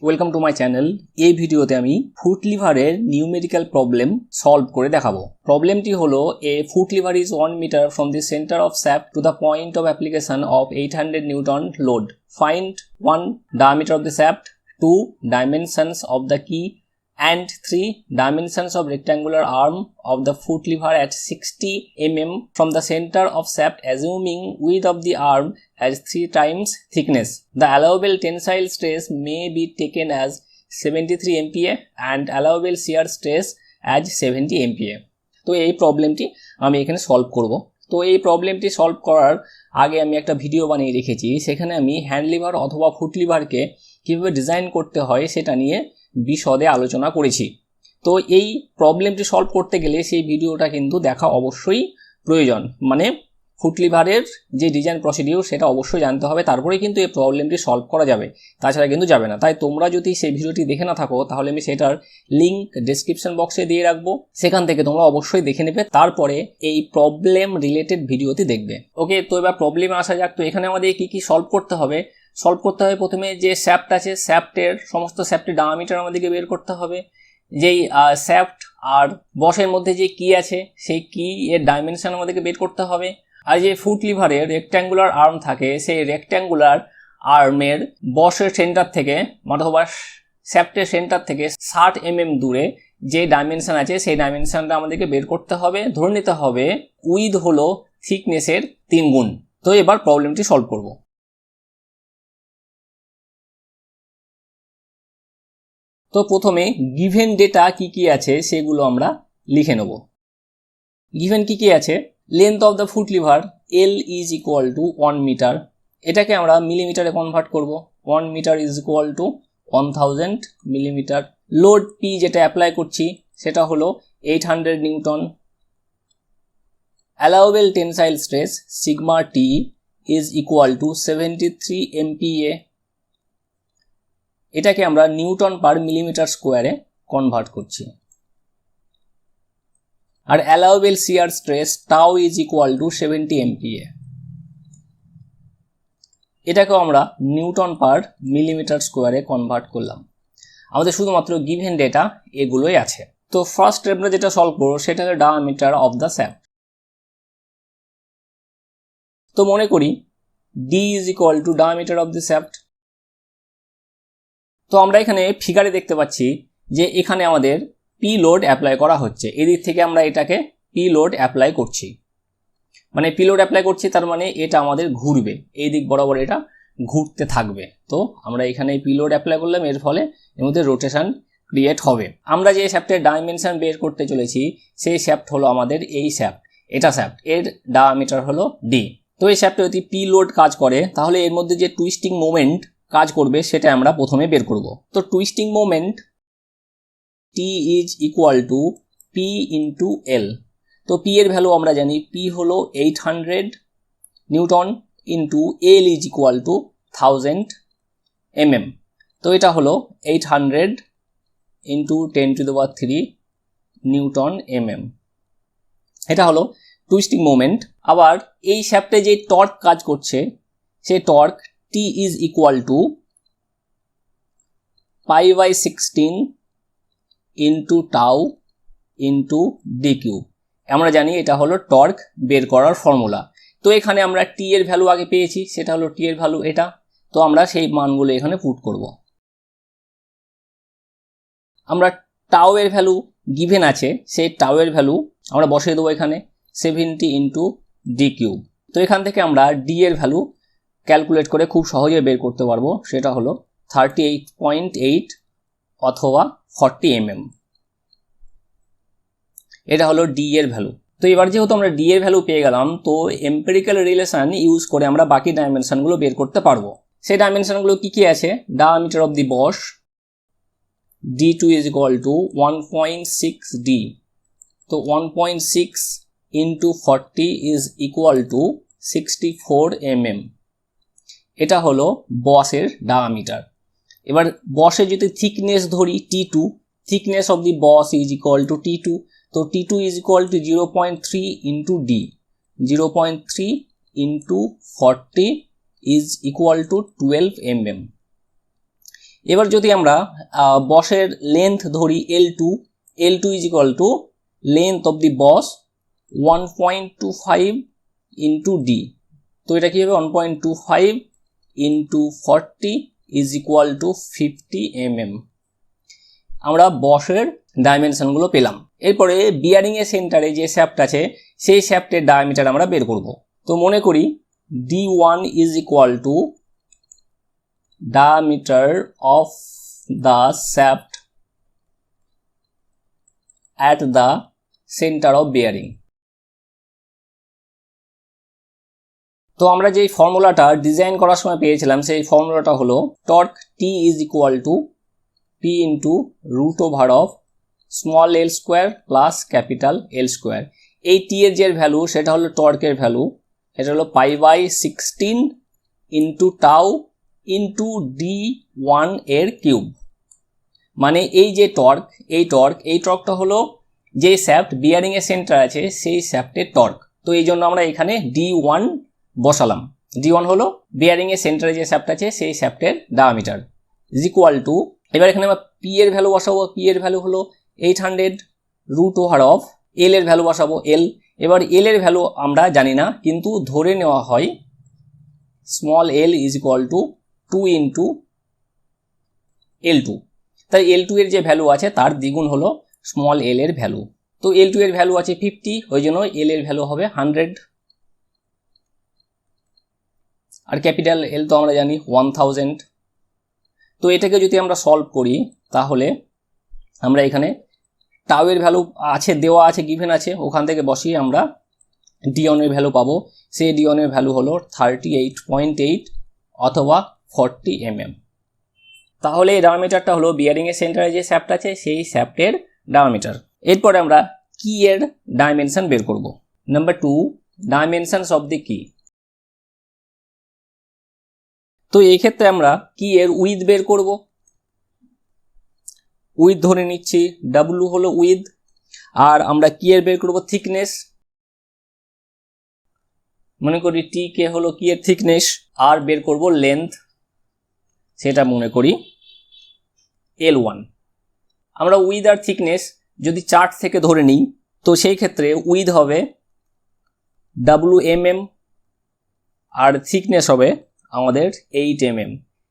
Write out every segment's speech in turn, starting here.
Welcome to my channel. এই ভিডিওতে আমি ফুট লিভারের নিউমেরিক্যাল প্রবলেম সলভ করে দেখাবো। প্রবলেমটি হলো a foot lever is 1 metre from the centre of shaft to the point of application of 800 newton load. Find 1 diameter of the shaft, 2 dimensions of the key and 3 dimensions of rectangular arm of the foot lever at 60 mm from the center of shaft, assuming width of the arm as 3 times thickness. The allowable tensile stress may be taken as 73 MPa and allowable shear stress as 70 MPa. তো এই প্রবলেমটি আমি এখানে solve করব। তো এই প্রবলেমটি solve করার আগে আমি একটা ভিডিও বানিয়ে রেখেছি, সেখানে আমি হ্যান্ড লিভার অথবা ফুট লিভারকে কীভাবে ডিজাইন করতে হয় সেটা নিয়ে বিশদে আলোচনা করেছি। তো এই প্রবলেমটি সলভ করতে গেলে সেই ভিডিওটা কিন্তু দেখা অবশ্যই প্রয়োজন, মানে ফুট লিভারের যে ডিজাইন প্রসিডিউর সেটা অবশ্যই জানতে হবে, তারপরে কিন্তু এই প্রবলেমটি সলভ করা যাবে, তাছাড়া কিন্তু যাবে না। তাই তোমরা যদি সেই ভিডিওটি দেখে না থাকো তাহলে আমি সেটার লিঙ্ক ডেসক্রিপশন বক্সে দিয়ে রাখবো, সেখান থেকে তোমরা অবশ্যই দেখে নেবে, তারপরে এই প্রবলেম রিলেটেড ভিডিওটি দেখবে। ওকে, তো এবার প্রবলেমে আসা যাক। তো এখানে আমাদের কি সলভ করতে হবে? প্রথমে যে শ্যাফট আছে, শ্যাফটের সমস্ত শ্যাফটের ডায়ামিটার আমাদেরকে বের করতে হবে। যেই শ্যাফট আর বসের মধ্যে যে কি আছে সেই কি এর ডাইমেনশন আমাদেরকে বের করতে হবে। আর যে ফুট লিভারের রেক্ট্যাঙ্গুলার আর্ম থাকে, সেই রেক্ট্যাঙ্গুলার আর্মের বসের সেন্টার থেকে অথবা শ্যাফটের সেন্টার থেকে 60 mm দূরে যে ডাইমেনশন আছে সেই ডাইমেনশনটা আমাদেরকে বের করতে হবে। ধরে নিতে হবে উইথ হলো থিকনেসের 3 গুণ। তো এবার প্রবলেমটি সলভ করব। তো প্রথমে গিভেন ডেটা কি আছে সেগুলো আমরা লিখে নেব। গিভেন কি আছে? Length of the foot lever L is equal to 1 metre. এটাকে আমরা মিলিমিটারে কনভার্ট করব। 1 metre is equal to 1000 millimetre. Load P যেটা অ্যাপ্লাই করছি সেটা হলো 800 newton. Allowable tensile stress sigma T is equal to 73 MPa। এটাকে আমরা নিউটন পার মিলিমিটার স্কোয়ারে কনভার্ট করছি। আর allowable shear stress tau is equal to 70 MPa। এটাকেও আমরা নিউটন পার মিলিমিটার স্কোয়ারে কনভার্ট করলাম। আমাদের শুধুমাত্র গিভেন ডেটা এগুলোই আছে। তো ফার্স্ট আমরা যেটা সলভ করবো সেটা হলো ডায়ামিটার অফ দ্য শ্যাফট। তো মনে করি D is equal two diameter of the shaft. তো আমরা এখানে ফিগারে দেখতে পাচ্ছি যে এখানে আমাদের পি লোড অ্যাপ্লাই করা হচ্ছে। এদিক থেকে আমরা এটাকে পি লোড অ্যাপ্লাই করছি, মানে পি লোড অ্যাপ্লাই করছি, তার মানে এটা আমাদের ঘুরবে, এই দিক বরাবর এটা ঘুরতে থাকবে। তো আমরা এখানে পি লোড অ্যাপ্লাই করলাম, এর ফলে এর মধ্যে রোটেশন ক্রিয়েট হবে। আমরা যে শ্যাফটের ডাইমেনশন বের করতে চলেছি সেই শ্যাফট হলো আমাদের এই শ্যাফট, এটা শ্যাফট, এর ডায়ামিটার হলো D। তো এই শ্যাফটে যদি পি লোড কাজ করে তাহলে এর মধ্যে যে টুইস্টিং মোমেন্ট কাজ করবে সেটা আমরা প্রথমে বের করব। তো twisting moment T is equal to P into L। তো P এর ভ্যালু আমরা জানি, P হলো 800 Newton into L is equal to 1000 mm। তো এটা হলো 800 ইন্টু 10⁻³ নিউটন mm। এটা হলো টুইস্টিং মোমেন্ট। আবার এই শ্যাফটে যে টর্ক কাজ করছে সেই torque T is equal to π/16 into tau into d³ আমরা জানি এটা হলো টর্ক বের করার ফর্মুলা। তো এখানে আমরা T এর ভ্যালু আগে পেয়েছি, সেটা হলো T এর ভ্যালু এটা। তো আমরা সেই মানগুলো এখানে পুট করব। আমরা টাউ এর ভ্যালু গিভেন আছে, সেই টাউ এর ভ্যালু আমরা বসিয়ে দেবো এখানে 70 ইন্টু d³। তো এখান থেকে আমরা D এর ভ্যালু ক্যালকুলেট করে খুব সহজে বের করতে পারবো, সেটা হলো 38.8 অথবা 40 mm। এটা হলো D এর ভ্যালু। তো এবার যেহেতু আমরা D এর ভ্যালু পেয়ে গেলাম, তো এম্পিরিক্যাল রিলেশন ইউজ করে আমরা বাকি ডাইমেনশনগুলো বের করতে পারবো। সেই ডাইমেনশনগুলো কি আছে? Diameter of the boss D2 is equal two 1.6 D। তো 1.6 into 40 is equal two 64 mm। এটা হলো বসের ডায়ামিটার। এবার বসে যদি থিকনেস ধরি T2, thickness of the boss is equal to T2, তো T2 is equal to 0.3 into D। 0.3 into 40 is equal to 12 mm। এবার যদি আমরা বসের লেন্থ ধরি L2, L2 is equal two length of the boss 1.25 into D. তো এটা কি হবে 1.25 into 40 is equal two 50 mm। আমরা বসের ডাইমেনশনগুলো পেলাম। এরপরে বিয়ারিং এর সেন্টারে যে শ্যাফট আছে সেই শ্যাফটের ডায়ামিটার আমরা বের করব। তো মনে করি D1 is equal two diameter of the shaft at the center of bearing। তো আমরা যেই ফর্মুলাটা ডিজাইন করার সময় পেয়েছিলাম সেই ফর্মুলাটা হলো torque T is equal to P into root over of small l square plus capital L square. এই T এর যে ভ্যালু সেটা হলো টর্কের ভ্যালু, এটা হলো π/16 ইন্টু টাউ ইন্টু D1 এর কিউব। মানে এই যে টর্ক, এই টর্কটা হলো যে শ্যাফট বিয়ারিং এর সেন্টার আছে সেই শ্যাফটের টর্ক। তো এই জন্য আমরা এখানে D1 বসালাম। D1 হলো বিয়ারিং এর সেন্টারে যে শ্যাফট আছে সেই শ্যাফটের ডায়ামিটার ইজ ইকুয়াল টু, এবার এখানে আমরা P এর ভ্যালু বসাবো। P এর ভ্যালু হলো 800 রুট ওভার অফ L এর ভ্যালু বসাবো L। এবার L এর ভ্যালু আমরা জানি না, কিন্তু ধরে নেওয়া হয় small l is equal two 2 into L2। তাই L2 এর যে ভ্যালু আছে তার দ্বিগুণ হলো স্মল l এর ভ্যালু। তো L2 এর ভ্যালু আছে 50, ওই জন্য L এর ভ্যালু হবে 100। আর ক্যাপিটাল L তো আমরা জানি 1000। তো এটাকে যদি আমরা সলভ করি তাহলে আমরা এখানে টাউ এর ভ্যালু আছে, দেওয়া আছে, গিভেন আছে, ওখান থেকে বসিয়ে আমরা D1 এর ভ্যালু পাবো। সেই D1 এর ভ্যালু হলো 38.8 অথবা 40 mm। তাহলে এই ডায়ামিটারটা হলো বিয়ারিং এর সেন্টারে যে শ্যাফট আছে সেই শ্যাফটের ডায়ামিটার। এরপরে আমরা কি এর ডাইমেনশন বের করব। নাম্বার 2, ডাইমেনশনস অফ দি কি। তো এই ক্ষেত্রে আমরা কি এর উইথ বের করব। উইথ ধরে নিচ্ছি, W হলো উইথ, আর আমরা কি এর বের করব থিকনেস। মনে করি T কে হলো কি এর থিকনেস, আর বের করব লেন্থ, সেটা মনে করি L1। আমরা উইথ আর থিকনেস যদি চার্ট থেকে ধরে নিই তো সেই ক্ষেত্রে উইথ হবে WMM আর থিকনেস হবে আমাদের 8 mm।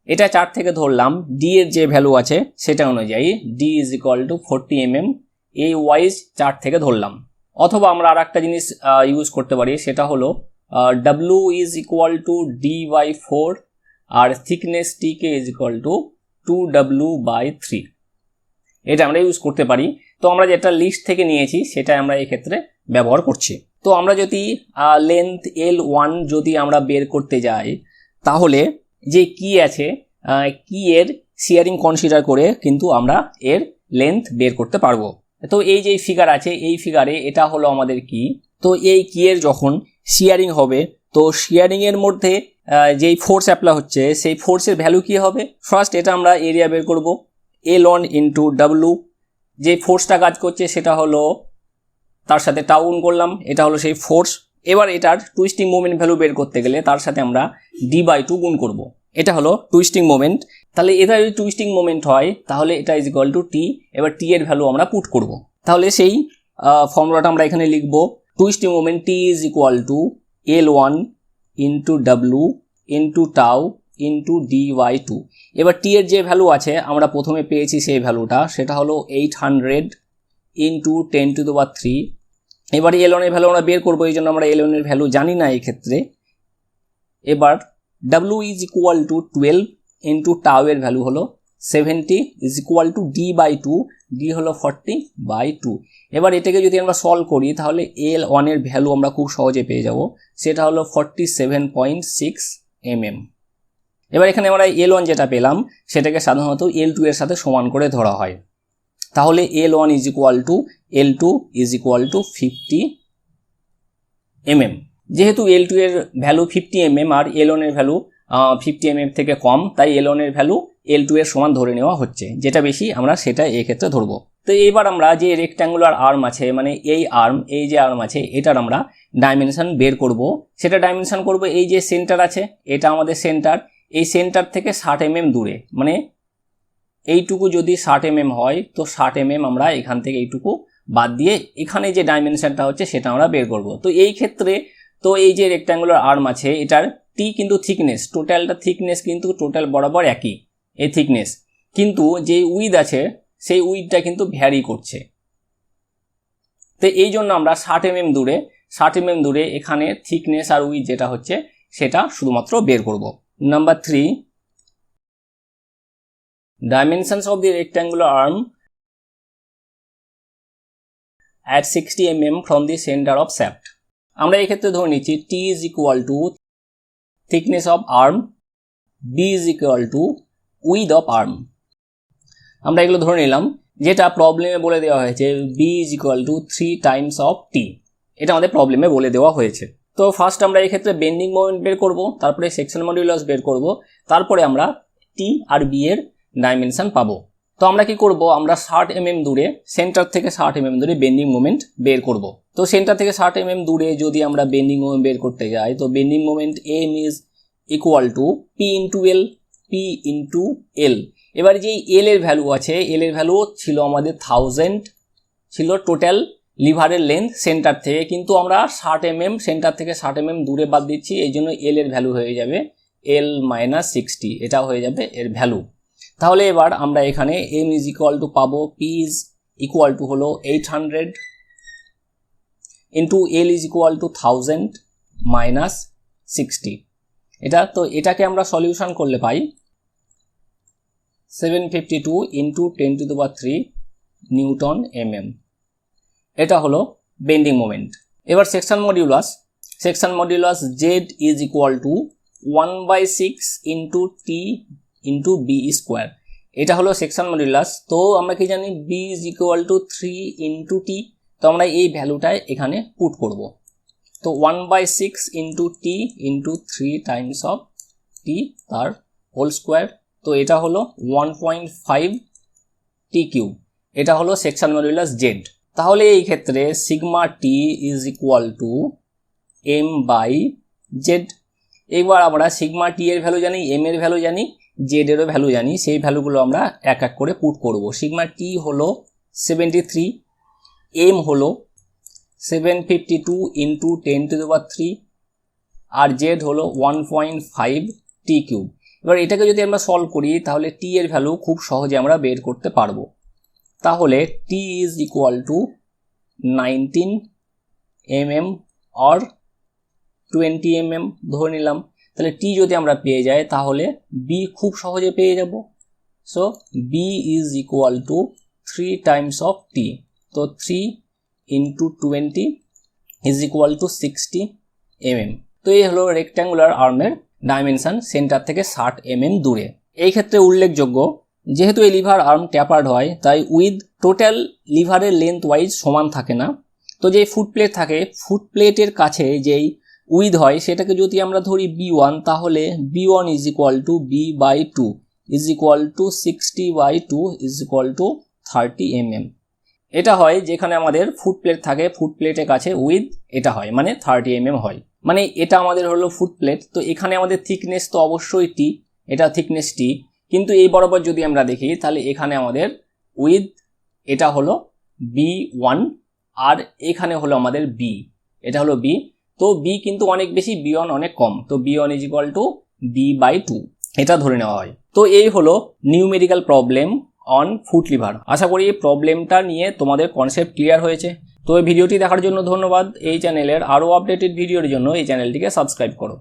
এটা চার্ট থেকে ধরলাম। D এর যে ভ্যালু আছে সেটা অনুযায়ী D is equal two 40 mm এই ওয়াইজ চার্ট থেকে ধরলাম। অথবা আমরা আর একটা জিনিস ইউজ করতে পারি, সেটা হলো W is equal to D/4 আর thickness TK is equal to 2W/3। এটা আমরা ইউজ করতে পারি। তো আমরা যেটা লিস্ট থেকে নিয়েছি সেটা আমরা এই ক্ষেত্রে ব্যবহার করছি। তো আমরা যদি লেন্থ L1 যদি আমরা বের করতে যাই তাহলে যে কি আছে কি এর শেয়ারিং কনসিডার করে কিন্তু আমরা এর লেন্থ বের করতে পারবো। তো এই যে ফিগার আছে এই ফিগারে এটা হলো আমাদের কি। তো এই কি এর যখন শেয়ারিং হবে তো শেয়ারিং এর মধ্যে যেই ফোর্স অ্যাপ্লাই হচ্ছে সেই ফোর্সের ভ্যালু কি হবে। ফার্স্ট এটা আমরা এরিয়া বের করব L1 ইন্টু W। যে ফোর্সটা কাজ করছে সেটা হলো তার সাথে টাউন করলাম, এটা হলো সেই ফোর্স। এবার এটার টুইস্টিং মোমেন্ট ভ্যালু বের করতে গেলে তার সাথে আমরা D/2 গুণ করব। এটা হলো টুইস্টিং মোমেন্ট। তাহলে এটা যদি টুইস্টিং মোমেন্ট হয় তাহলে এটা ইজ ইকুয়াল টু T। এবার T এর ভ্যালু আমরা পুট করব। তাহলে সেই ফর্মুলাটা আমরা এখানে লিখব। Twisting moment T is equal two L1 into W into tau into D/2। এবার T এর যে ভ্যালু আছে আমরা প্রথমে পেয়েছি সেই ভ্যালুটা, সেটা হলো 800 ইন্টু 10⁻3। এবার L1 এর ভ্যালু আমরা বের করবো, এই জন্য আমরা L1 এর ভ্যালু জানি না এই ক্ষেত্রে। এবার W is equal two 12 into tau এর ভ্যালু হলো 70 is equal two D/2, D হলো 40/2। এবার এটাকে যদি আমরা সলভ করি তাহলে L1 এর ভ্যালু আমরা খুব সহজে পেয়ে যাব, সেটা হলো 47.6 mm। এবার এখানে আমরা L1 যেটা পেলাম সেটাকে সাধারণত L2 এর সাথে সমান করে ধরা হয়। তাহলে L1 is equal two L2 is equal two 50 mm। যেহেতু L2 এর ভ্যালু 50 mm আর L1 এর ভ্যালু 50 mm থেকে কম, তাই L1 এর ভ্যালু L2 এর সমান ধরে নেওয়া হচ্ছে। যেটা বেশি আমরা সেটা এই ক্ষেত্রে ধরবো। তো এবার আমরা যে রেক্ট্যাঙ্গুলার আর্ম আছে, মানে এই যে আর্ম আছে এটার আমরা ডাইমেনশন বের করব। সেটা ডাইমেনশন করব এই যে সেন্টার আছে, এটা আমাদের সেন্টার, এই সেন্টার থেকে 60 mm দূরে, মানে এইটুকু যদি 60 mm হয় তো 60 mm আমরা এখান থেকে এইটুকু বাদ দিয়ে এখানে যে ডাইমেনশনটা হচ্ছে সেটা আমরা বের করব। তো এই ক্ষেত্রে তো এই যে রেক্ট্যাঙ্গুলার আর্ম আছে এটার টি কিন্তু থিকনেস, টোটালটা থিকনেস কিন্তু টোটাল বরাবর একই এই থিকনেস, কিন্তু যে উইথ আছে সেই উইথটা কিন্তু ভ্যারি করছে। তো এই জন্য আমরা 60 mm দূরে এখানে থিকনেস আর উইথ যেটা হচ্ছে সেটা শুধুমাত্র বের করব। Number 3, dimensions of the rectangular arm at 60 mm from the center of shaft. আমরা এই ক্ষেত্রে ধরে নিচ্ছি T is equal to thickness of arm, B is equal to width of arm. আমরা এগুলো ধরে নিলাম, যেটা প্রবলেমে বলে দেওয়া হয়েছে B is equal to 3 times of T, এটা আমাদের প্রবলেমে বলে দেওয়া হয়েছে। তো ফার্স্ট আমরা এই ক্ষেত্রে বেন্ডিং মোমেন্ট বের করব, তারপরে সেকশন মডুলাস বের করব, তারপরে আমরা T আর B এর ডাইমেনশন পাবো। তো আমরা কি করব, আমরা 60 mm দূরে, সেন্টার থেকে 60 mm দূরে বেন্ডিং মোমেন্ট বের করব। তো সেন্টার থেকে 60 mm দূরে যদি আমরা বেন্ডিং মোমেন্ট বের করতে যাই তো bending moment M is equal to P into L। এবার যে L এর ভ্যালু আছে, L এর ভ্যালু ছিল আমাদের 1000 ছিল টোটাল লিভারের লেন্থ সেন্টার থেকে, কিন্তু আমরা 60 mm সেন্টার থেকে 60 mm দূরে বাদ দিচ্ছি, এই জন্য L এর ভ্যালু হয়ে যাবে L - 60, এটা হয়ে যাবে এর ভ্যালু। তাহলে এবার আমরা এখানে M ইজ ইকুয়াল টু পাবো P ইজ ইকুয়াল টু হলো 800 into L is equal to 1000 minus 60। এটা তো এটাকে আমরা সলিউশন করলে পাই 752 ইন্টু 10⁻³ নিউটন mm। এটা হলো বেন্ডিং মোমেন্ট। এবার section modulus Z is equal two 1/6 into T into B square, এটা হলো সেকশন মডিউলাস। তো আমরা কি জানি B is equal two 3 into T, তো আমরা এই ভ্যালুটায় এখানে পুট করব। তো 1/6 into T into 3 Times of T তার হোল স্কোয়ার, তো এটা হলো 1.5 T3, এটা হলো সেকশন মডিউলাস Z। তাহলে এই ক্ষেত্রে sigma T is equal two M/Z। এবার আমরা সিগমা T এর ভ্যালু জানি, M এর ভ্যালু জানি, Z এরও ভ্যালু জানি, সেই ভ্যালুগুলো আমরা এক এক করে পুট করব। সিগমা T হলো 73, M হলো 752 ইন্টু 10⁻³ আর Z হলো 1.5 T3। এবার এটাকে যদি আমরা সলভ করি তাহলে T এর ভ্যালু খুব সহজে আমরা বের করতে পারবো। তাহলে T is equal two 19 mm or 20 mm ধরে নিলাম। তাহলে T যদি আমরা পেয়ে যাই তাহলে B খুব সহজে পেয়ে যাব। So B is equal two 3 Times of T, তো 3 into 20 is equal two 60 mm। তো এই হলো রেক্ট্যাঙ্গুলার আর্মের ডাইমেনশন সেন্টার থেকে 60 mm দূরে। এই ক্ষেত্রে উল্লেখযোগ্য, যেহেতু এই লিভার আর্ম ট্যাপার্ড হয় তাই উইথ টোটাল লিভারের লেন্থ ওয়াইজ সমান থাকে না। তো যে ফুট প্লেট থাকে, ফুট প্লেটের কাছে যেই উইথ হয় সেটাকে যদি আমরা ধরি B1, তাহলে B1 is equal two B/2 is equal two 60/2 is equal two 30 mm। এটা হয় যেখানে আমাদের ফুট প্লেট থাকে, ফুট প্লেটের কাছে উইথ এটা হয় মানে 30 mm হয়, মানে এটা আমাদের হলো ফুট প্লেট। তো এখানে আমাদের থিকনেস তো অবশ্যই T, এটা থিকনেস T, কিন্তু এই বরাবর যদি আমরা দেখি তাহলে এখানে আমাদের উইথ এটা হলো B1 আর এখানে হলো আমাদের B, এটা হলো B। তো B কিন্তু অনেক বেশি, B1 অনেক কম, তো B1 is equal two B/2 এটা ধরে নেওয়া হয়। তো এই হলো numerical problem on foot lever. আশা করি এই প্রবলেমটা নিয়ে তোমাদের কনসেপ্ট ক্লিয়ার হয়েছে। তো এই ভিডিওটি দেখার জন্য ধন্যবাদ। এই চ্যানেলের আরও আপডেটেড ভিডিওর জন্য এই চ্যানেলটিকে সাবস্ক্রাইব করো।